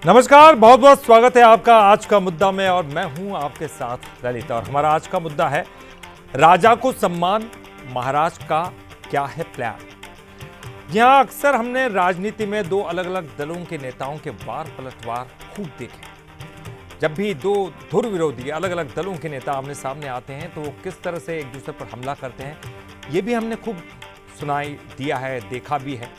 नमस्कार, बहुत बहुत स्वागत है आपका आज का मुद्दा में और मैं हूं आपके साथ ललित। और हमारा आज का मुद्दा है राजा को सम्मान, महाराज का क्या है प्लान। यहां अक्सर हमने राजनीति में दो अलग अलग दलों के नेताओं के वार पलटवार खूब देखे। जब भी दो धुर विरोधी अलग अलग दलों के नेता आमने सामने आते हैं तो वो किस तरह से एक दूसरे पर हमला करते हैं, ये भी हमने खूब सुनाई दिया है, देखा भी है।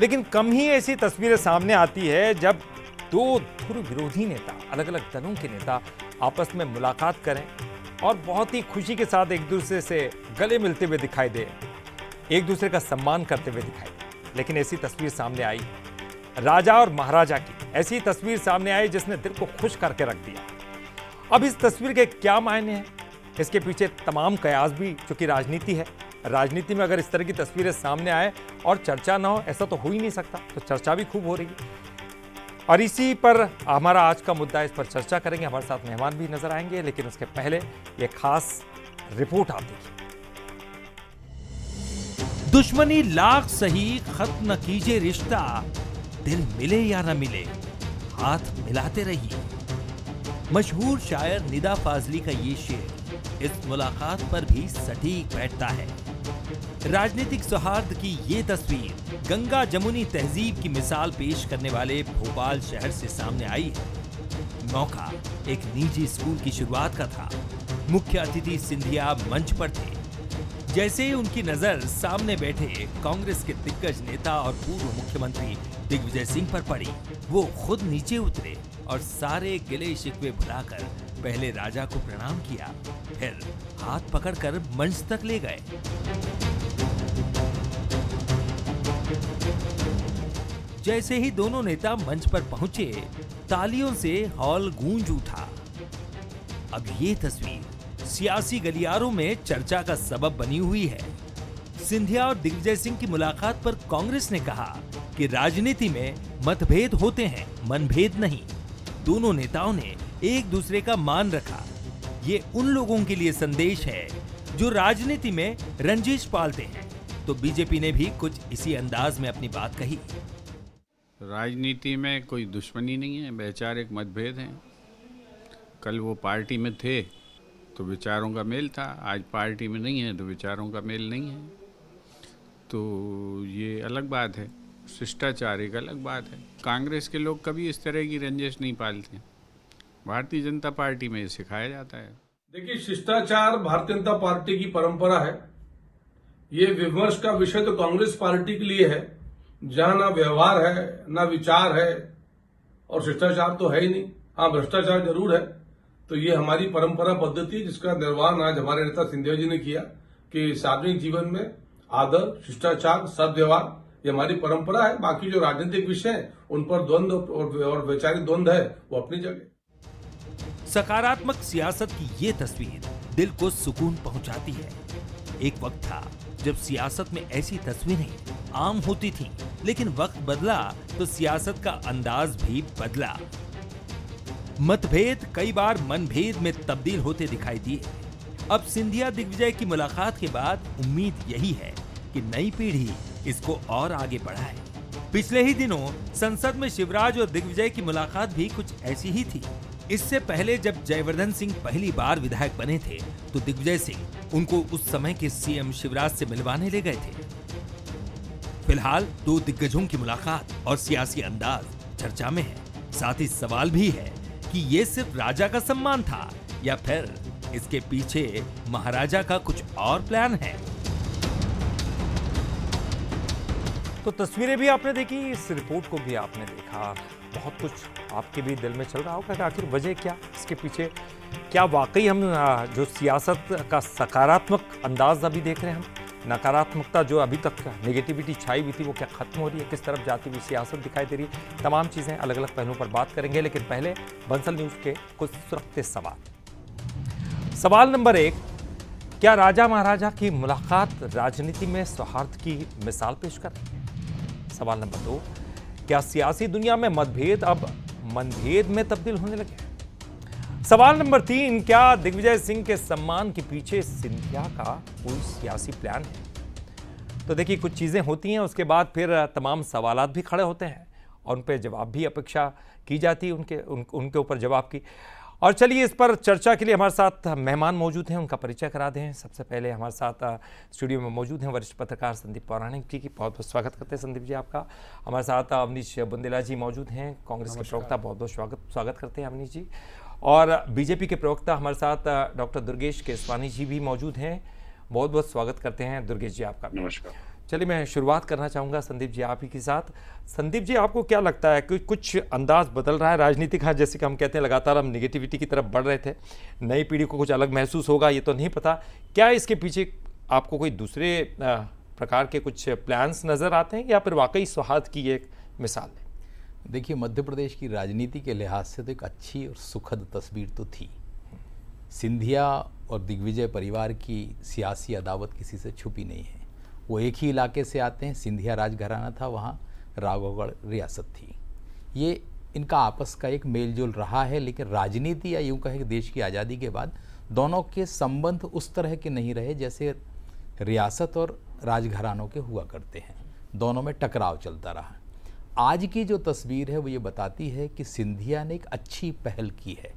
लेकिन कम ही ऐसी तस्वीरें सामने आती है जब दो धुर विरोधी नेता, अलग अलग दलों के नेता आपस में मुलाकात करें और बहुत ही खुशी के साथ एक दूसरे से गले मिलते हुए दिखाई दे, एक दूसरे का सम्मान करते हुए दिखाई दे। लेकिन ऐसी तस्वीर सामने आई राजा और महाराजा की, ऐसी तस्वीर सामने आई जिसने दिल को खुश करके रख दिया। अब इस तस्वीर के क्या मायने हैं, इसके पीछे तमाम कयास भी, चूंकि राजनीति है, राजनीति में अगर इस तरह की तस्वीरें सामने आए और चर्चा ना हो, ऐसा तो हो ही नहीं सकता। तो चर्चा भी खूब हो रही है और इसी पर हमारा आज का मुद्दा, इस पर चर्चा करेंगे। हमारे साथ मेहमान भी नजर आएंगे, लेकिन उसके पहले ये खास रिपोर्ट आप देखिए। दुश्मनी लाख सही, खत्म न कीजिए रिश्ता, दिल मिले या न मिले, हाथ मिलाते रहिए। मशहूर शायर निदा फाजली का ये शेर इस मुलाकात पर भी सटीक बैठता है। राजनीतिक सौहार्द की ये तस्वीर गंगा जमुनी तहजीब की मिसाल पेश करने वाले भोपाल शहर से सामने आई है। मौका एक निजी स्कूल की शुरुआत का था। मुख्य अतिथि सिंधिया मंच पर थे। जैसे ही उनकी नजर सामने बैठे कांग्रेस के दिग्गज नेता और पूर्व मुख्यमंत्री दिग्विजय सिंह पर पड़ी, वो खुद नीचे उतरे और सारे गिले शिकवे भुलाकर पहले राजा को प्रणाम किया, फिर हाथ पकड़कर मंच तक ले गए। जैसे ही दोनों नेता मंच पर पहुंचे, तालियों से हॉल गूंज उठा। अब ये तस्वीर सियासी गलियारों में चर्चा का सबब बनी हुई है। सिंधिया और दिग्विजय सिंह की मुलाकात पर कांग्रेस ने कहा कि राजनीति में मतभेद होते हैं, मनभेद नहीं। दोनों नेताओं ने एक दूसरे का मान रखा। ये उन लोगों के लिए संदेश है जो राजनीति में रंजिश पालते हैं। तो बीजेपी ने भी कुछ इसी अंदाज में अपनी बात कही। राजनीति में कोई दुश्मनी नहीं है, वैचारिक मतभेद हैं। कल वो पार्टी में थे तो विचारों का मेल था, आज पार्टी में नहीं है तो विचारों का मेल नहीं है। तो ये अलग बात है, शिष्टाचार एक अलग बात है। कांग्रेस के लोग कभी इस तरह की रंजिश नहीं पालते। भारतीय जनता पार्टी में ये सिखाया जाता है। देखिए, शिष्टाचार भारतीय जनता पार्टी की परंपरा है। ये विमर्श का विषय तो कांग्रेस पार्टी के लिए है, जहां ना व्यवहार है ना विचार है और शिष्टाचार तो है ही नहीं। हाँ, भ्रष्टाचार जरूर है। तो ये हमारी परंपरा पद्धति, जिसका निर्वाहन आज हमारे नेता सिंधिया जी ने किया कि सार्वजनिक जीवन में आदर, शिष्टाचार, सद्व्यवहार, ये हमारी परंपरा है। बाकी जो राजनीतिक विषय है उन पर द्वंद्व और वैचारिक द्वंद्व है, वो अपनी जगह। सकारात्मक सियासत की ये तस्वीर दिल को सुकून पहुंचाती है। एक वक्त था जब सियासत में ऐसी तस्वीरें आम होती थीं, लेकिन वक्त बदला तो सियासत का अंदाज भी बदला। मतभेद कई बार मनभेद में तब्दील होते दिखाई दिए। अब सिंधिया दिग्विजय की मुलाकात के बाद उम्मीद यही है कि नई पीढ़ी इसको और आगे बढ़ाए। पिछले ही दिनों संसद में शिवराज और दिग्विजय की मुलाकात भी कुछ ऐसी ही थी। इससे पहले जब जयवर्धन सिंह पहली बार विधायक बने थे तो दिग्विजय सिंह उनको उस समय के सीएम शिवराज से मिलवाने ले गए थे। फिलहाल दो दिग्गजों की मुलाकात और सियासी अंदाज चर्चा में है। साथ ही सवाल भी है कि ये सिर्फ राजा का सम्मान था या फिर इसके पीछे महाराजा का कुछ और प्लान है। तो तस्वीरें भी आपने देखी, इस रिपोर्ट को भी आपने देखा। बहुत कुछ आपके भी दिल में चल रहा होगा कि आखिर वजह क्या, इसके पीछे क्या वाकई हम जो सियासत का सकारात्मक अंदाज अभी देख रहे हैं, हम नकारात्मकता जो अभी तक नेगेटिविटी छाई हुई थी वो क्या खत्म हो रही है, किस तरफ जाती हुई सियासत दिखाई दे रही है। तमाम चीज़ें अलग अलग पहलुओं पर बात करेंगे, लेकिन पहले बंसल न्यूज़ के कुछ सुरक्षित सवाल। सवाल नंबर 1, क्या राजा महाराजा की मुलाकात राजनीति में सौहार्द की मिसाल पेश कर रही है? सवाल नंबर 2, क्या सियासी दुनिया में मतभेद अब मनभेद में तब्दील होने लगे? सवाल नंबर 3, क्या दिग्विजय सिंह के सम्मान के पीछे सिंधिया का कोई सियासी प्लान है? तो देखिए, कुछ चीजें होती हैं, उसके बाद फिर तमाम सवालात भी खड़े होते हैं और उन पर जवाब भी अपेक्षा की जाती है, उनके ऊपर जवाब की। और चलिए, इस पर चर्चा के लिए हमारे साथ मेहमान मौजूद हैं, उनका परिचय करा दें। सबसे पहले हमारे साथ स्टूडियो में मौजूद हैं वरिष्ठ पत्रकार संदीप पौराणिक जी की, बहुत बहुत स्वागत करते हैं संदीप जी आपका। हमारे साथ अवनीश बुंदेला जी मौजूद हैं, कांग्रेस के प्रवक्ता, बहुत बहुत स्वागत करते हैं अवनीश जी। और बीजेपी के प्रवक्ता हमारे साथ डॉक्टर दुर्गेश केसवानी जी भी मौजूद हैं, बहुत बहुत स्वागत करते हैं दुर्गेश जी आपका। नमस्कार। चलिए, मैं शुरुआत करना चाहूँगा संदीप जी आप ही के साथ। संदीप जी, आपको क्या लगता है कि कुछ अंदाज बदल रहा है राजनीति का? जैसे कि हम कहते हैं लगातार हम निगेटिविटी की तरफ बढ़ रहे थे, नई पीढ़ी को कुछ अलग महसूस होगा ये तो नहीं पता, क्या इसके पीछे आपको कोई दूसरे प्रकार के कुछ प्लान्स नज़र आते हैं या फिर वाकई सौहार्द की एक मिसाल है? देखिए, मध्य प्रदेश की राजनीति के लिहाज से तो एक अच्छी और सुखद तस्वीर तो थी। सिंधिया और दिग्विजय परिवार की सियासी अदावत किसी से छुपी नहीं है। वो एक ही इलाके से आते हैं, सिंधिया राजघराना था, वहाँ राघवगढ़ रियासत थी। ये इनका आपस का एक मेलजोल रहा है, लेकिन राजनीति या यूँ कहें कि देश की आज़ादी के बाद दोनों के संबंध उस तरह के नहीं रहे जैसे रियासत और राजघरानों के हुआ करते हैं। दोनों में टकराव चलता रहा। आज की जो तस्वीर है वो ये बताती है कि सिंधिया ने एक अच्छी पहल की है।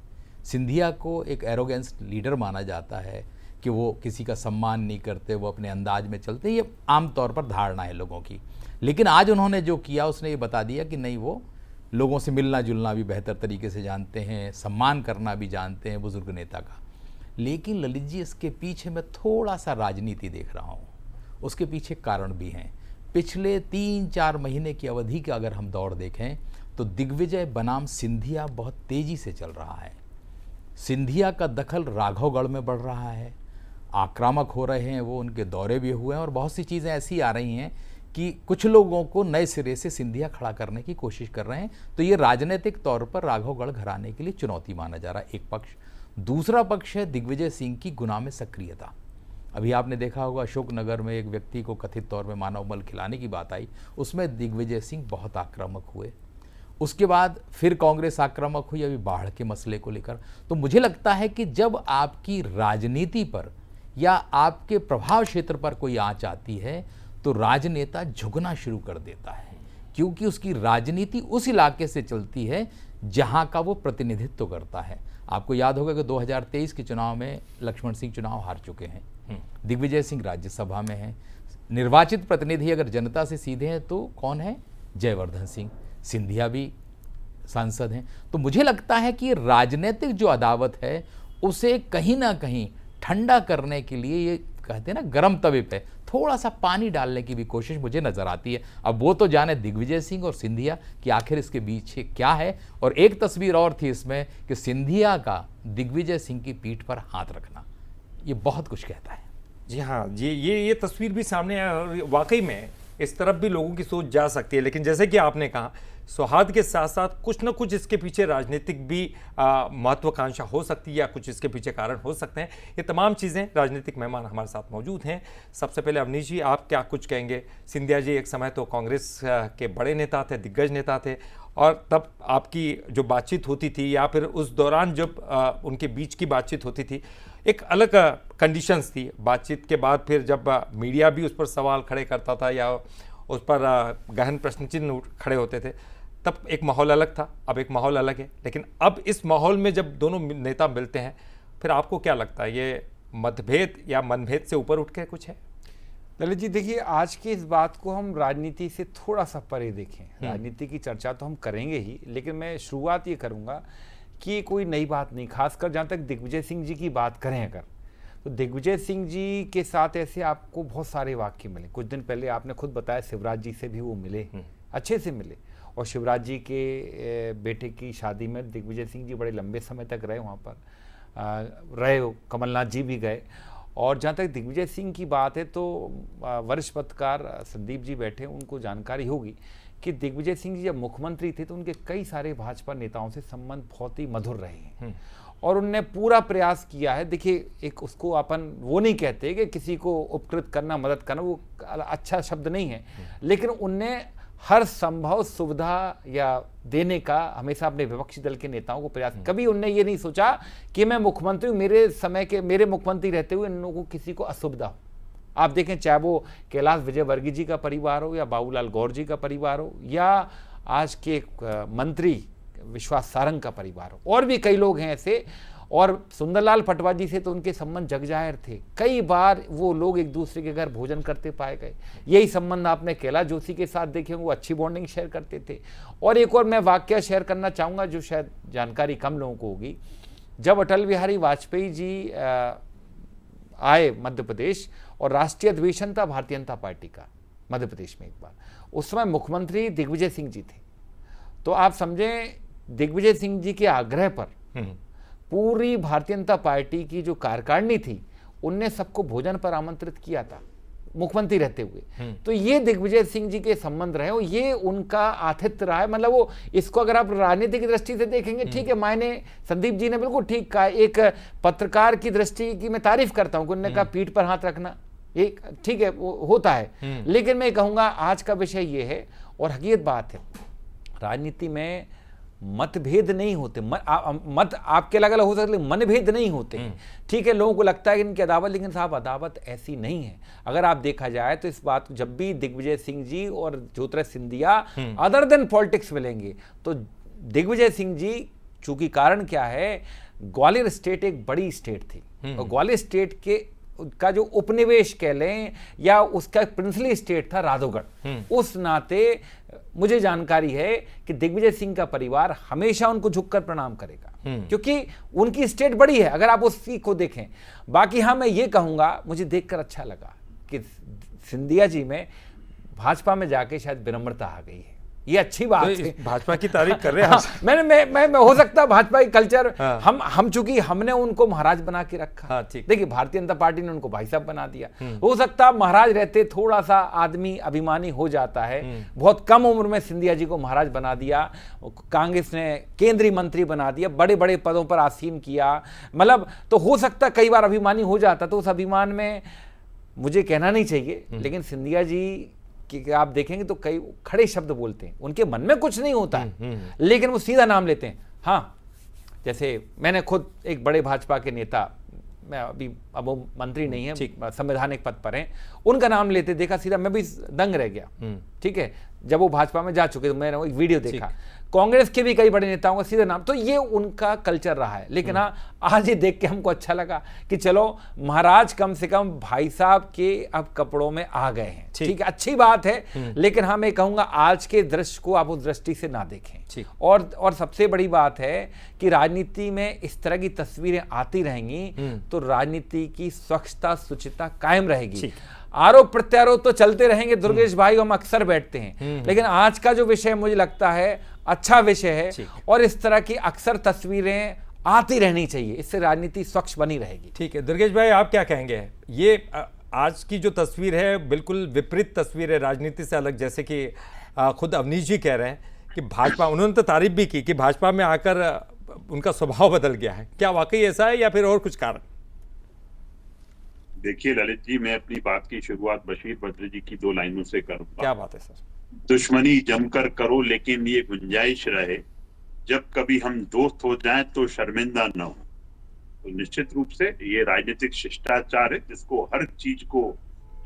सिंधिया को एक एरोगेंस लीडर माना जाता है कि वो किसी का सम्मान नहीं करते, वो अपने अंदाज में चलते, ये आम तौर पर धारणा है लोगों की। लेकिन आज उन्होंने जो किया उसने ये बता दिया कि नहीं, वो लोगों से मिलना जुलना भी बेहतर तरीके से जानते हैं, सम्मान करना भी जानते हैं बुजुर्ग नेता का। लेकिन ललित जी, इसके पीछे मैं थोड़ा सा राजनीति देख रहा हूँ। उसके पीछे कारण भी हैं। पिछले 3-4 महीने की अवधि का अगर हम दौर देखें तो दिग्विजय बनाम सिंधिया बहुत तेज़ी से चल रहा है। सिंधिया का दखल राघवगढ़ में बढ़ रहा है, आक्रामक हो रहे हैं वो, उनके दौरे भी हुए हैं और बहुत सी चीज़ें ऐसी आ रही हैं कि कुछ लोगों को नए सिरे से सिंधिया खड़ा करने की कोशिश कर रहे हैं। तो ये राजनीतिक तौर पर राघवगढ़ घराने के लिए चुनौती माना जा रहा है, एक पक्ष। दूसरा पक्ष है दिग्विजय सिंह की गुनाह में सक्रियता। अभी आपने देखा होगा अशोकनगर में एक व्यक्ति को कथित तौर में मानव मल खिलाने की बात आई, उसमें दिग्विजय सिंह बहुत आक्रामक हुए। उसके बाद फिर कांग्रेस आक्रामक हुई अभी बाढ़ के मसले को लेकर। तो मुझे लगता है कि जब आपकी राजनीति पर या आपके प्रभाव क्षेत्र पर कोई आंच आती है तो राजनेता झुकना शुरू कर देता है, क्योंकि उसकी राजनीति उस इलाके से चलती है जहां का वो प्रतिनिधित्व करता है। आपको याद होगा कि 2023 के चुनाव में लक्ष्मण सिंह चुनाव हार चुके हैं, दिग्विजय सिंह राज्यसभा में हैं। निर्वाचित प्रतिनिधि अगर जनता से सीधे हैं तो कौन है? जयवर्धन सिंह। सिंधिया भी सांसद हैं। तो मुझे लगता है कि राजनीतिक जो अदावत है उसे कहीं ना कहीं ठंडा करने के लिए, ये कहते हैं ना गर्म तवे पे थोड़ा सा पानी डालने की भी कोशिश मुझे नजर आती है। अब वो तो जाने दिग्विजय सिंह और सिंधिया कि आखिर इसके बीच क्या है। और एक तस्वीर और थी इसमें कि सिंधिया का दिग्विजय सिंह की पीठ पर हाथ रखना, ये बहुत कुछ कहता है। जी हाँ, ये तस्वीर भी सामने है और वाकई में इस तरफ भी लोगों की सोच जा सकती है। लेकिन जैसे कि आपने कहा, सौहार्द के साथ साथ कुछ न कुछ इसके पीछे राजनीतिक भी महत्वाकांक्षा हो सकती है या कुछ इसके पीछे कारण हो सकते हैं। ये तमाम चीज़ें, राजनीतिक मेहमान हमारे साथ मौजूद हैं। सबसे पहले अवनीश जी, आप क्या कुछ कहेंगे? सिंधिया जी एक समय तो कांग्रेस के बड़े नेता थे, दिग्गज नेता थे, और तब आपकी जो बातचीत होती थी या फिर उस दौरान जब उनके बीच की बातचीत होती थी, एक अलग कंडीशंस थी। बातचीत के बाद फिर जब मीडिया भी उस पर सवाल खड़े करता था या उस पर गहन प्रश्न चिन्ह खड़े होते थे, तब एक माहौल अलग था, अब एक माहौल अलग है। लेकिन अब इस माहौल में जब दोनों नेता मिलते हैं, फिर आपको क्या लगता है, ये मतभेद या मनभेद से ऊपर उठ के कुछ है? ललित जी, देखिए, आज की इस बात को हम राजनीति से थोड़ा सा परे देखें। राजनीति की चर्चा तो हम करेंगे ही, लेकिन मैं शुरुआत ये करूंगा कि कोई नई बात नहीं। खासकर जहाँ तक दिग्विजय सिंह जी की बात करें अगर, तो दिग्विजय सिंह जी के साथ ऐसे आपको बहुत सारे वाक्य मिले। कुछ दिन पहले आपने खुद बताया शिवराज जी से भी वो मिले, अच्छे से मिले, और शिवराज जी के बेटे की शादी में दिग्विजय सिंह जी बड़े लंबे समय तक रहे, वहाँ पर रहे, कमलनाथ जी भी गए। और जहाँ तक दिग्विजय सिंह की बात है तो वरिष्ठ पत्रकार संदीप जी बैठे, उनको जानकारी होगी कि दिग्विजय सिंह जी जब मुख्यमंत्री थे तो उनके कई सारे भाजपा नेताओं से संबंध बहुत ही मधुर रहे हैं और उनने पूरा प्रयास किया है। देखिए, एक उसको अपन वो नहीं कहते कि किसी को उपकृत करना, मदद करना, वो अच्छा शब्द नहीं है, लेकिन उनने हर संभव सुविधा या देने का हमेशा अपने विपक्षी दल के नेताओं को प्रयास। कभी उनने ये नहीं सोचा कि मैं मुख्यमंत्री हूँ, मेरे मुख्यमंत्री रहते हुए इन लोगों को किसी को असुविधा हो। आप देखें, चाहे वो कैलाश विजयवर्गीय जी का परिवार हो या बाबूलाल गौर जी का परिवार हो या आज के एक मंत्री विश्वास सारंग का परिवार हो, और भी कई लोग हैं ऐसे। और सुंदरलाल पटवा जी से तो उनके संबंध जगजाहिर थे, कई बार वो लोग एक दूसरे के घर भोजन करते पाए गए। यही संबंध आपने कैलाश जोशी के साथ देखे होंगे, वो अच्छी बॉन्डिंग शेयर करते थे। और एक और मैं वाकया शेयर करना चाहूँगा जो शायद जानकारी कम लोगों को होगी। जब अटल बिहारी वाजपेयी जी आए मध्य प्रदेश और राष्ट्रीय अधिवेशन था भारतीय जनता पार्टी का मध्य प्रदेश में एक बार, उस समय मुख्यमंत्री दिग्विजय सिंह जी थे। तो आप समझें दिग्विजय सिंह जी के आग्रह पर पूरी भारतीय जनता पार्टी की जो कार्यकारिणी थी उनने सबको भोजन पर आमंत्रित किया था मुख्यमंत्री रहते हुए। तो ये दिग्विजय सिंह जी के संबंध रहे, ये उनका आतिथ्य रहा है। मतलब वो इसको अगर आप राजनीति की दृष्टि से देखेंगे, ठीक है, मायने संदीप जी ने बिल्कुल ठीक कहा। एक पत्रकार की दृष्टि की मैं तारीफ करता हूं, उन्होंने कहा पीठ पर हाथ रखना एक ठीक है वो होता है, लेकिन मैं कहूंगा आज का विषय ये है और हकीकत बात है, राजनीति में मतभेद नहीं होते। मत आपके अलग अलग हो सकते, मनभेद नहीं होते। ठीक है, लोगों को लगता है कि इनकी अदावत, लेकिन साहब अदावत ऐसी नहीं है। अगर आप देखा जाए तो इस बात, जब भी दिग्विजय सिंह जी और Jyotiraditya Scindia other than politics मिलेंगे तो दिग्विजय सिंह जी, चूंकि कारण क्या है, ग्वालियर स्टेट एक बड़ी स्टेट थी और ग्वालियर स्टेट के का जो उपनिवेश कह लें या उसका प्रिंसली स्टेट था राधौगढ़, उस नाते मुझे जानकारी है कि दिग्विजय सिंह का परिवार हमेशा उनको झुककर प्रणाम करेगा, क्योंकि उनकी स्टेट बड़ी है अगर आप उसी को देखें। बाकी हाँ, मैं ये कहूंगा, मुझे देखकर अच्छा लगा कि सिंधिया जी में भाजपा में जाके शायद विनम्रता आ गई है, ये अच्छी बात तो है। भाजपा की तारीफ कर रहे हैं आप। मैं हो सकता है भाजपा की कल्चर, हम चूंकि हमने उनको महाराज बना के रखा। हाँ, ठीक। देखिए भारतीय जनता पार्टी ने उनको भाई साहब बना दिया। हो सकता है महाराज रहते थोड़ा सा आदमी अभिमानी हो जाता है। बहुत कम उम्र में सिंधिया जी को महाराज बना दिया, कांग्रेस ने केंद्रीय मंत्री बना दिया, बड़े बड़े पदों पर आसीन किया। मतलब तो हो सकता कई बार अभिमानी हो जाता, तो उस अभिमान में मुझे कहना नहीं चाहिए, लेकिन सिंधिया जी कि आप देखेंगे तो कई खड़े शब्द बोलते हैं, उनके मन में कुछ नहीं होता है, लेकिन वो सीधा नाम लेते हैं। हाँ, जैसे मैंने खुद एक बड़े भाजपा के नेता, मैं अभी अब वो मंत्री नहीं है, संवैधानिक पद पर हैं, उनका नाम लेते देखा, सीधा मैं भी दंग रह गया। ठीक है, जब वो भाजपा में जा चुके तो मैंने एक वीडियो देखा, कांग्रेस के भी कई बड़े नेताओं का सीधे नाम, तो ये उनका कल्चर रहा है। लेकिन हाँ, आज ये देख के हमको अच्छा लगा कि चलो महाराज कम से कम भाई साहब के अब कपड़ों में आ गए हैं। ठीक है, अच्छी बात है। लेकिन हाँ, मैं कहूंगा आज के दृश्य को आप उस दृष्टि से ना देखें। और सबसे बड़ी बात है कि राजनीति में इस तरह की तस्वीरें आती रहेंगी तो राजनीति की स्वच्छता शुचिता कायम रहेगी। आरोप प्रत्यारोप तो चलते रहेंगे दुर्गेश भाई, हम अक्सर बैठते हैं, लेकिन आज का जो विषय मुझे लगता है अच्छा विषय है और इस तरह की अक्सर तस्वीरें आती रहनी चाहिए, इससे राजनीति स्वच्छ बनी रहेगी। ठीक है दुर्गेश भाई, आप क्या कहेंगे? ये आज की जो तस्वीर है बिल्कुल विपरीत तस्वीर है, राजनीति से अलग, जैसे कि खुद अवनीश जी कह रहे हैं कि भाजपा, उन्होंने तो तारीफ भी की कि भाजपा में आकर उनका स्वभाव बदल गया है। क्या वाकई ऐसा है या फिर और कुछ कारण? देखिए ललित जी, मैं अपनी बात की शुरुआत बशीर बद्र जी की 2 लाइनों से करूंगा। क्या बात है सर? दुश्मनी जमकर करो, लेकिन ये गुंजाइश रहे, जब कभी हम दोस्त हो जाएं तो शर्मिंदा न हो। तो निश्चित रूप से ये राजनीतिक शिष्टाचार है, जिसको हर चीज को,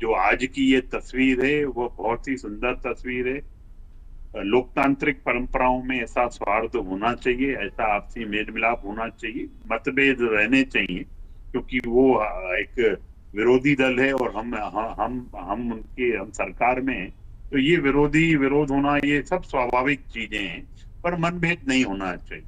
जो आज की ये तस्वीर है वो बहुत ही सुंदर तस्वीर है। लोकतांत्रिक परंपराओं में ऐसा सौहार्द होना चाहिए, ऐसा आपसी मेल मिलाप होना चाहिए, मतभेद रहने चाहिए, क्योंकि वो एक विरोधी दल है और हम सरकार में हैं, तो ये विरोध होना, ये सब स्वाभाविक चीजें हैं, पर मनभेद नहीं होना चाहिए।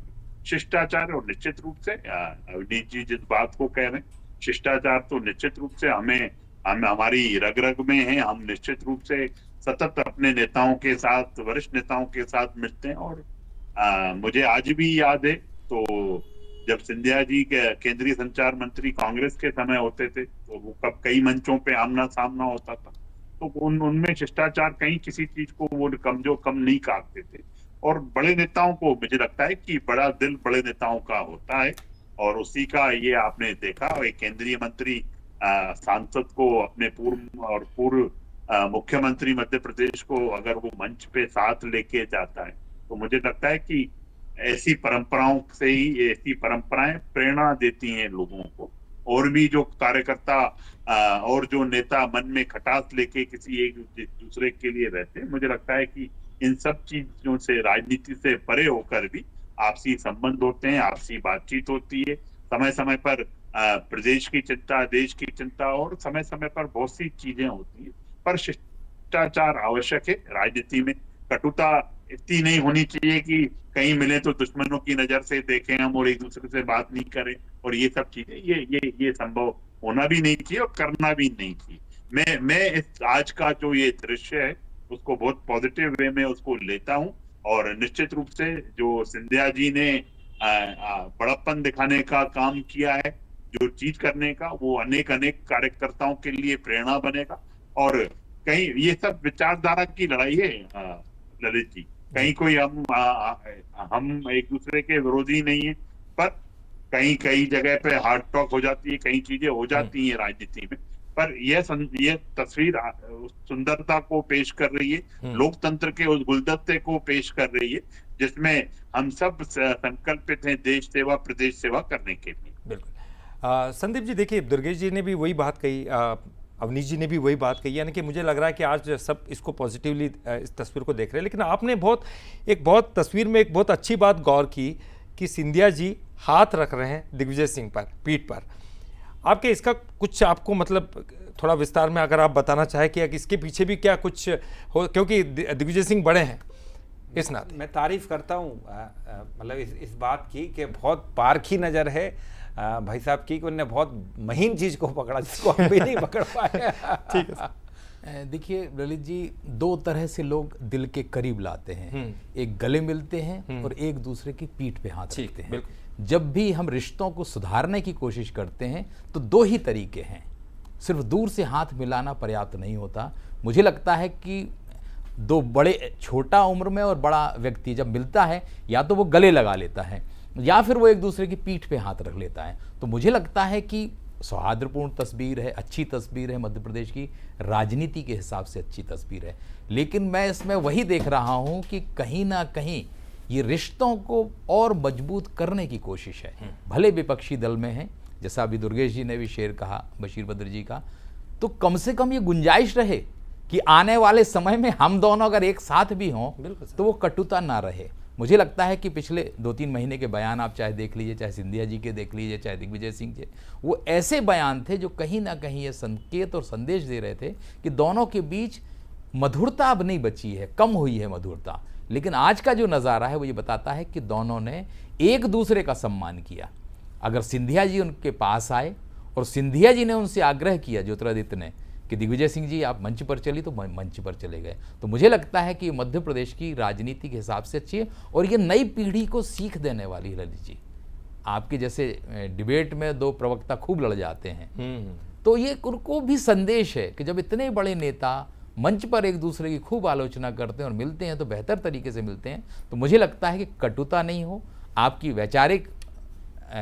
शिष्टाचार, और निश्चित रूप से अवनीश जी जिस बात को कह रहे हैं, शिष्टाचार तो निश्चित रूप से हम हमारी रग रग में है। हम निश्चित रूप से सतत अपने नेताओं के साथ, वरिष्ठ नेताओं के साथ मिलते हैं। और मुझे आज भी याद है, तो जब सिंधिया जी के केंद्रीय संचार मंत्री कांग्रेस के समय होते थे, तो वो कब कई मंचों पे आमना सामना होता था, तो उनमें शिष्टाचार, कहीं किसी चीज को वो कम नहीं काटते थे। और बड़े नेताओं को, मुझे लगता है कि बड़ा दिल बड़े नेताओं का होता है, और उसी का ये आपने देखा। एक केंद्रीय मंत्री सांसद को, अपने पूर्व मुख्यमंत्री मध्य प्रदेश को अगर वो मंच पे साथ लेके जाता है, तो मुझे लगता है कि ऐसी परंपराओं से ही, ऐसी परंपराएं प्रेरणा देती हैं लोगों को। और भी जो कार्यकर्ता और जो नेता मन में खटास लेके किसी एक दूसरे के लिए रहते हैं, मुझे लगता है कि इन सब चीजों से, राजनीति से परे होकर भी आपसी संबंध होते हैं, आपसी बातचीत होती है, समय समय पर प्रदेश की चिंता, देश की चिंता, और समय समय पर बहुत सी चीजें होती है। पर शिष्टाचार आवश्यक है राजनीति में। कटुता इतनी नहीं होनी चाहिए कि कहीं मिले तो दुश्मनों की नजर से देखें हम और एक दूसरे से बात नहीं करें, और ये सब चीजें ये संभव होना भी नहीं चाहिए और करना भी नहीं चाहिए। मैं इस आज का जो ये दृश्य है उसको बहुत पॉजिटिव वे में उसको लेता हूं, और निश्चित रूप से जो सिंधिया जी ने बड़प्पन दिखाने का काम किया है, जो चीज करने का, वो अनेक कार्यकर्ताओं के लिए प्रेरणा बनेगा। और कहीं ये सब विचारधारा की लड़ाई है ललित जी, कहीं कोई हम एक दूसरे के विरोधी नहीं है, पर कई जगह पे हार्ड टॉक हो जाती है, कई चीजें हो जाती हैं राजनीति में, पर ये तस्वीर सुंदरता को पेश कर रही है, लोकतंत्र के उस गुलदस्ते को पेश कर रही है जिसमें हम सब संकल्पित हैं देश सेवा, प्रदेश सेवा करने के लिए। बिल्कुल। संदीप जी, देखिए दुर्गेश जी ने भी वही बात कही, अवनीश जी ने भी वही बात कही, यानी कि मुझे लग रहा है कि आज सब इसको पॉजिटिवली इस तस्वीर को देख रहे हैं। लेकिन आपने बहुत तस्वीर में एक बहुत अच्छी बात गौर की कि सिंधिया जी हाथ रख रहे हैं दिग्विजय सिंह पर, पीठ पर। आपके इसका कुछ आपको मतलब थोड़ा विस्तार में अगर आप बताना चाहें कि इसके पीछे भी क्या कुछ हो, क्योंकि दिग्विजय सिंह बड़े हैं इस नाते। मैं तारीफ करता हूँ मतलब इस बात की कि बहुत पारखी नज़र है भाई साहब की, कि उन्होंने बहुत महीन चीज़ को पकड़ा जिसको हम भी नहीं पकड़ पाए। ठीक है। देखिए ललित जी, दो तरह से लोग दिल के करीब लाते हैं, एक गले मिलते हैं और एक दूसरे की पीठ पे हाथ रखते हैं। जब भी हम रिश्तों को सुधारने की कोशिश करते हैं तो दो ही तरीके हैं, सिर्फ दूर से हाथ मिलाना पर्याप्त नहीं होता। मुझे लगता है कि दो बड़े, छोटा उम्र में और बड़ा व्यक्ति जब मिलता है, या तो वो गले लगा लेता है या फिर वो एक दूसरे की पीठ पे हाथ रख लेता है। तो मुझे लगता है कि सौहार्दपूर्ण तस्वीर है, अच्छी तस्वीर है, मध्य प्रदेश की राजनीति के हिसाब से अच्छी तस्वीर है। लेकिन मैं इसमें वही देख रहा हूँ कि कहीं ना कहीं ये रिश्तों को और मजबूत करने की कोशिश है। भले विपक्षी दल में है, जैसा अभी दुर्गेश जी ने भी शेर कहा, बशीर बद्र जी का, तो कम से कम ये गुंजाइश रहे कि आने वाले समय में हम दोनों अगर एक साथ भी हों तो वो कटुता ना रहे। मुझे लगता है कि पिछले 2-3 महीने के बयान आप चाहे देख लीजिए, चाहे सिंधिया जी के देख लीजिए, चाहे दिग्विजय सिंह जी, वो ऐसे बयान थे जो कहीं ना कहीं ये संकेत और संदेश दे रहे थे कि दोनों के बीच मधुरता अब नहीं बची है, कम हुई है मधुरता। लेकिन आज का जो नज़ारा है वो ये बताता है कि दोनों ने एक दूसरे का सम्मान किया। अगर सिंधिया जी उनके पास आए और सिंधिया जी ने उनसे आग्रह किया, ज्योतिरादित्य ने, कि दिग्विजय सिंह जी आप मंच पर चली, तो मंच पर चले गए। तो मुझे लगता है कि मध्य प्रदेश की राजनीति के हिसाब से अच्छी है और ये नई पीढ़ी को सीख देने वाली है। ललित जी, आपके जैसे डिबेट में दो प्रवक्ता खूब लड़ जाते हैं, तो ये उनको भी संदेश है कि जब इतने बड़े नेता मंच पर एक दूसरे की खूब आलोचना करते हैं और मिलते हैं तो बेहतर तरीके से मिलते हैं। तो मुझे लगता है कि कटुता नहीं हो, आपकी वैचारिक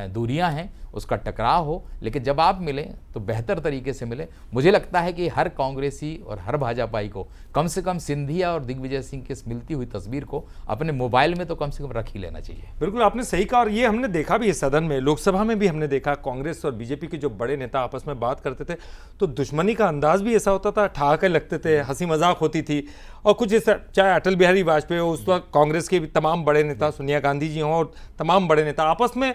दूरियां हैं उसका टकराव हो, लेकिन जब आप मिलें तो बेहतर तरीके से मिले। मुझे लगता है कि हर कांग्रेसी और हर भाजपाई को कम से कम सिंधिया और दिग्विजय सिंह की इस मिलती हुई तस्वीर को अपने मोबाइल में तो कम से कम रख ही लेना चाहिए। बिल्कुल, आपने सही कहा, और ये हमने देखा भी है सदन में, लोकसभा में भी हमने देखा, कांग्रेस और बीजेपी के जो बड़े नेता आपस में बात करते थे तो दुश्मनी का अंदाज भी ऐसा होता था, ठहाके लगते थे, हंसी मजाक होती थी। और कुछ ऐसा, चाहे अटल बिहारी वाजपेयी हो, उस वक्त कांग्रेस के भी तमाम बड़े नेता, सोनिया गांधी जी हों, और तमाम बड़े नेता आपस में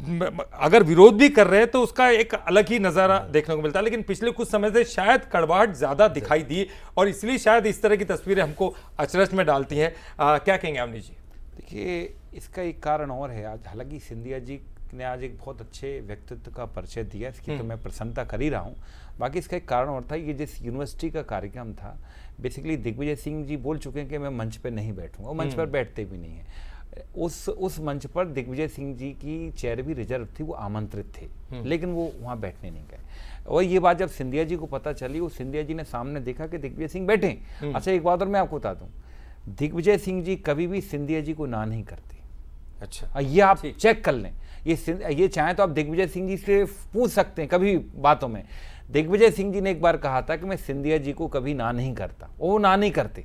अगर विरोध भी कर रहे हैं तो उसका एक अलग ही नज़ारा देखने को मिलता है। लेकिन पिछले कुछ समय से शायद कड़वाहट ज़्यादा दिखाई दी और इसलिए शायद इस तरह की तस्वीरें हमको अचरज में डालती हैं। क्या कहेंगे अवनीश जी? देखिए, इसका एक कारण और है। आज हालांकि सिंधिया जी ने आज एक बहुत अच्छे व्यक्तित्व का परिचय दिया, इसकी तो मैं प्रसन्नता कर ही रहा हूँ। बाकी इसका एक कारण और था, ये जिस यूनिवर्सिटी का कार्यक्रम था, बेसिकली दिग्विजय सिंह जी बोल चुके हैं कि मैं मंच पर नहीं बैठूंगा, वो मंच पर बैठते भी नहीं हैं। उस मंच पर दिग्विजय सिंह जी की चेयर भी रिजर्व थी, वो आमंत्रित थे, लेकिन वो वहाँ बैठने नहीं गए। और ये बात जब सिंधिया जी को पता चली, वो सिंधिया जी ने सामने देखा कि दिग्विजय सिंह बैठे। अच्छा, एक बात और मैं आपको बता दूं, दिग्विजय सिंह जी कभी भी सिंधिया जी को ना नहीं करते। अच्छा, ये आप चेक कर लें, ये चाहें तो आप दिग्विजय सिंह जी से पूछ सकते हैं कभी बातों में। दिग्विजय सिंह जी ने एक बार कहा था कि मैं सिंधिया जी को कभी ना नहीं करता, वो ना नहीं करते।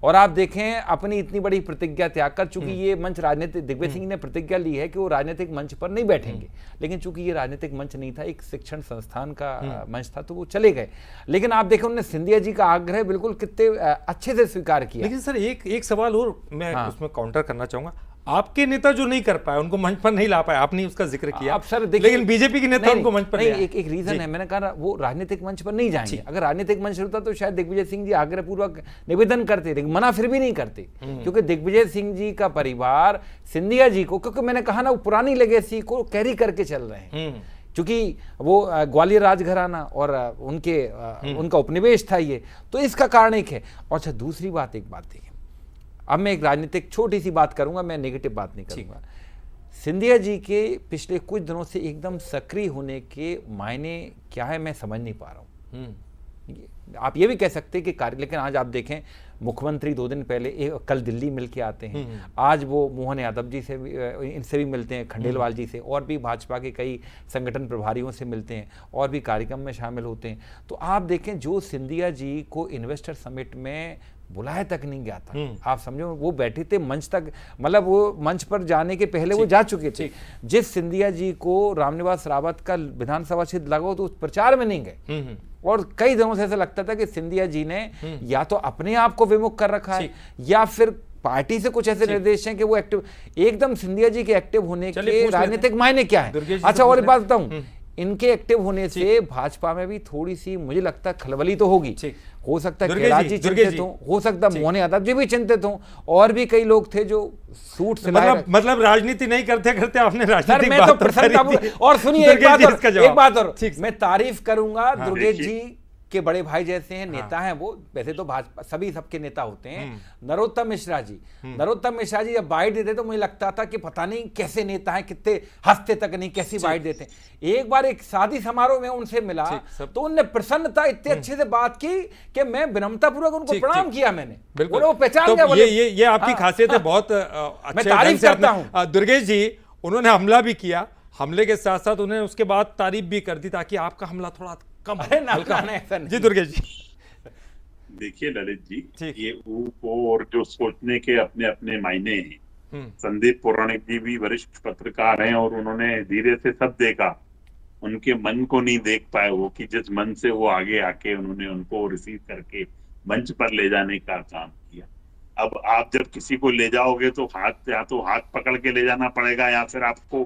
और आप देखें अपनी इतनी बड़ी प्रतिज्ञा त्याग कर, चूंकि ये मंच राजनीतिक, दिग्विजय सिंह ने प्रतिज्ञा ली है कि वो राजनीतिक मंच पर नहीं बैठेंगे, लेकिन चूंकि ये राजनीतिक मंच नहीं था, एक शिक्षण संस्थान का मंच था, तो वो चले गए। लेकिन आप देखें उन्होंने सिंधिया जी का आग्रह बिल्कुल कितने अच्छे से स्वीकार किया। लेकिन सर एक सवाल और मैं उसमें काउंटर करना चाहूंगा, आपके नेता जो नहीं कर पाए, उनको मंच पर नहीं ला पाए, आपने उसका जिक्र किया। अब सर देखिए, लेकिन बीजेपी के नेता उनको मंच पर ले आए। एक रीजन है, मैंने कहा वो राजनीतिक मंच पर नहीं जाएंगे। अगर राजनीतिक मंच होता तो शायद दिग्विजय सिंह जी आग्रह पूर्वक निवेदन करते, लेकिन मना फिर भी नहीं करते, क्योंकि दिग्विजय सिंह जी का परिवार सिंधिया जी को, क्योंकि मैंने कहा ना वो पुरानी लेगेसी को कैरी करके चल रहे हैं, क्योंकि वो ग्वालियर राजघराना और उनका उपनिवेश था ये, तो इसका कारण एक है। और अच्छा दूसरी बात, एक बात देखिए, अब मैं एक राजनीतिक छोटी सी बात करूंगा, मैं नेगेटिव बात नहीं करूंगा। सिंधिया जी के पिछले कुछ दिनों से एकदम सक्रिय होने के मायने क्या है मैं समझ नहीं पा रहा हूं। आप ये भी कह सकते हैं कि कार्य, लेकिन आज आप देखें मुख्यमंत्री 2 दिन पहले कल दिल्ली मिल के आते हैं, आज वो मोहन यादव जी से भी, इनसे भी मिलते हैं, खंडेलवाल जी से, और भी भाजपा के कई संगठन प्रभारियों से मिलते हैं, और भी कार्यक्रम में शामिल होते हैं। तो आप देखें जो सिंधिया जी को इन्वेस्टर समिट में बुलाया तक नहीं गया था, आप समझो वो बैठे थे मंच तक, मतलब वो मंच पर जाने के पहले वो जा चुके थे। जिस सिंधिया जी को रामनिवास रावत का विधानसभा क्षेत्र लगा तो उस प्रचार में नहीं गए, और कई दिनों से ऐसा लगता था कि सिंधिया जी ने या तो अपने आप को विमुख कर रखा है, या फिर पार्टी से कुछ ऐसे निर्देश हैं कि वो एक्टिव, एकदम सिंधिया जी के एक्टिव होने के राजनीतिक मायने क्या है। अच्छा और एक बात बताऊं, इनके एक्टिव होने से भाजपा में भी थोड़ी सी मुझे लगता है खलबली तो होगी, हो सकता है कैलाश जी चिंतित हो सकता है मोहन यादव जी भी चिंतित हो, और भी कई लोग थे जो सूट सिलाए, मतलब राजनीति नहीं करते करते आपने राजनीतिक मैं तो प्रसन्न। और सुनिए एक बात और मैं तारीफ करूंगा, दुर्गेश जी के बड़े भाई जैसे हैं, नेता हैं वो, वैसे तो भाजपा सभी सबके नेता होते हैं, नरोत्तम मिश्रा जी। नरोत्तम मिश्रा जी जब बाइट देते तो मुझे लगता था कि पता नहीं कैसे नेता हैं, कितने हफ्ते तक नहीं कैसी बाइट देते हैं। एक बार एक शादी समारोह में उनसे मिला तो उनने प्रसन्नता इतने अच्छे से बात की कि मैं विनम्रतापूर्वक उनको प्रणाम किया, मैंने वो पहचान गया। ये आपकी खासियत है, बहुत मैं तारीफ करता हूं। दुर्गेश जी उन्होंने हमला भी किया, हमले के साथ साथ उन्होंने उसके बाद तारीफ भी कर दी ताकि आपका हमला थोड़ा कम जी। दुर्गेश जी देखिए ललित जी, ये और जो सोचने के अपने अपने मायने हैं। संदीप पौराणिक जी भी वरिष्ठ पत्रकार हैं और उन्होंने धीरे से सब देखा, उनके मन को नहीं देख पाए वो, कि जिस मन से वो आगे आके उन्होंने उनको रिसीव करके मंच पर ले जाने का काम किया। अब आप जब किसी को ले जाओगे तो या तो हाथ पकड़ के ले जाना पड़ेगा, या फिर आपको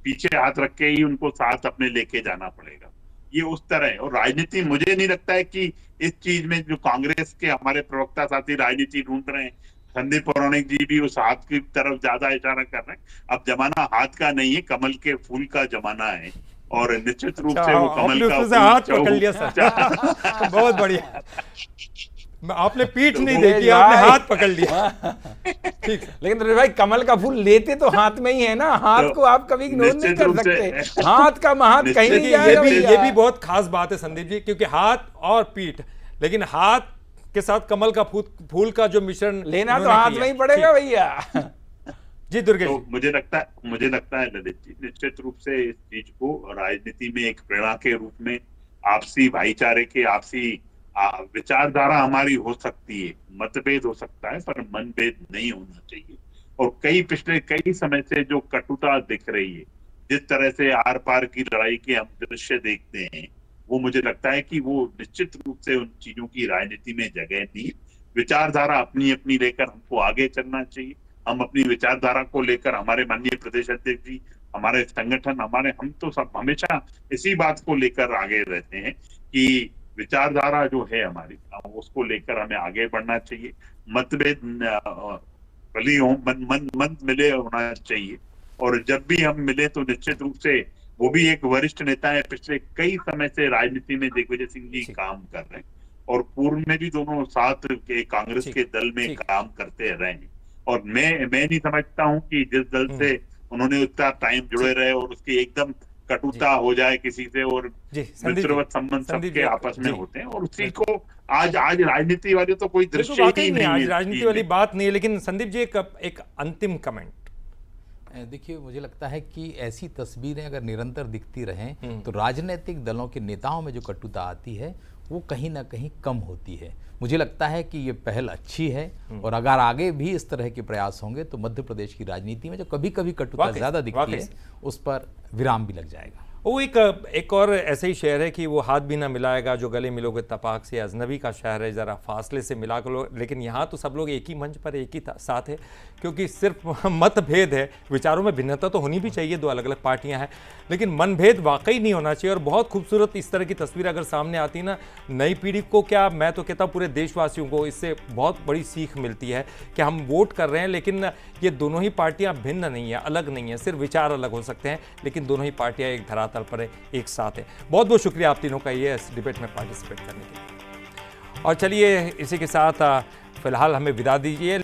पीछे हाथ रख के ही उनको साथ अपने लेके जाना पड़ेगा। ये उस तरह है। और राजनीति, मुझे नहीं लगता है कि इस चीज में जो कांग्रेस के हमारे प्रवक्ता साथी राजनीति ढूंढ रहे हैं, संदीप पौराणिक जी भी उस हाथ की तरफ ज्यादा इशारा कर रहे हैं। अब जमाना हाथ का नहीं है, कमल के फूल का जमाना है, और निश्चित रूप से वो कमल का हाथ पकड़ लिया सर। बहुत बढ़िया, आपने पीठ नहीं देखी, आपने हाथ पकड़ लिया। ठीक, लेकिन भाई कमल का फूल लेते तो हाथ में ही है ना, हाथ को आप कभी इग्नोर नहीं कर सकते, हाथ का महत्व कहीं नहीं जाएगा। ये भी बहुत खास बात है संदीप जी, क्योंकि हाथ और पीठ, लेकिन हाथ के साथ कमल का फूल का जो मिश्रण लेना तो हाथ में ही पड़ेगा भैया। जी दुर्गेश, तो मुझे लगता है ललित जी, निश्चित रूप से इस चीज को राजनीति में एक प्रेरणा के रूप में आपसी भाईचारे के, आपसी विचारधारा हमारी हो सकती है, मतभेद हो सकता है, पर मनभेद नहीं होना चाहिए। और पिछले कई समय से जो कटुता दिख रही है, जिस तरह से आर पार की लड़ाई के हम दृश्य देखते हैं, वो मुझे लगता है कि वो निश्चित रूप से उन चीजों की राजनीति में जगह नहीं। विचारधारा अपनी अपनी लेकर हमको आगे चलना चाहिए। हम अपनी विचारधारा को लेकर, हमारे माननीय प्रदेश अध्यक्ष जी, हमारे संगठन, हम तो सब हमेशा इसी बात को लेकर आगे रहते हैं कि विचारधारा जो है हमारी, उसको लेकर हमें आगे बढ़ना चाहिए। मतभेद भली हो, मन मिले होना चाहिए। और जब भी हम मिले तो निश्चित रूप से, वो भी एक वरिष्ठ नेता है, पिछले कई समय से राजनीति में दिग्विजय सिंह जी काम कर रहे हैं, और पूर्व में भी दोनों साथ के कांग्रेस के दल में काम करते रहे हैं। और मैं नहीं समझता हूँ कि जिस दल से उन्होंने उतना टाइम जुड़े रहे और उसकी एकदम कटुता हो जाए किसी से, और मित्रवत संबंध सबके आपस में होते हैं, और उसी को आज राजनीति वाली तो कोई दृश्य ही नहीं है। आज राजनीति वाली बात नहीं है। लेकिन संदीप जी एक अंतिम कमेंट, देखिए, मुझे लगता है कि ऐसी तस्वीरें अगर निरंतर दिखती रहें तो राजनीतिक दलों के नेताओं में जो कटुता आती है वो कहीं ना कहीं कम होती है। मुझे लगता है कि ये पहल अच्छी है और अगर आगे भी इस तरह के प्रयास होंगे तो मध्य प्रदेश की राजनीति में जो कभी कभी कटुता वाकई, ज़्यादा दिखती वाकई। है उस पर विराम भी लग जाएगा। वो एक और ऐसे ही शहर है कि वो हाथ भी ना मिलाएगा जो गले मिलोगे तपाक से, अजनबी का शहर है, ज़रा फासले से मिला कर लो। लेकिन यहाँ तो सब लोग एक ही मंच पर एक ही साथ है, क्योंकि सिर्फ मतभेद है, विचारों में भिन्नता तो होनी भी चाहिए, दो अलग अलग पार्टियाँ हैं, लेकिन मनभेद वाकई नहीं होना चाहिए। और बहुत खूबसूरत इस तरह की तस्वीर अगर सामने आती ना, नई पीढ़ी को क्या, मैं तो कहता हूँ पूरे देशवासियों को इससे बहुत बड़ी सीख मिलती है कि हम वोट कर रहे हैं लेकिन ये दोनों ही पार्टियाँ भिन्न नहीं है, अलग नहीं है, सिर्फ विचार अलग हो सकते हैं लेकिन दोनों ही पार्टियाँ एक धरातल पर एक साथ है। बहुत बहुत शुक्रिया आप तीनों का ये इस डिबेट में पार्टिसिपेट करने के लिए। और चलिए इसी के साथ फिलहाल हमें विदा दीजिए।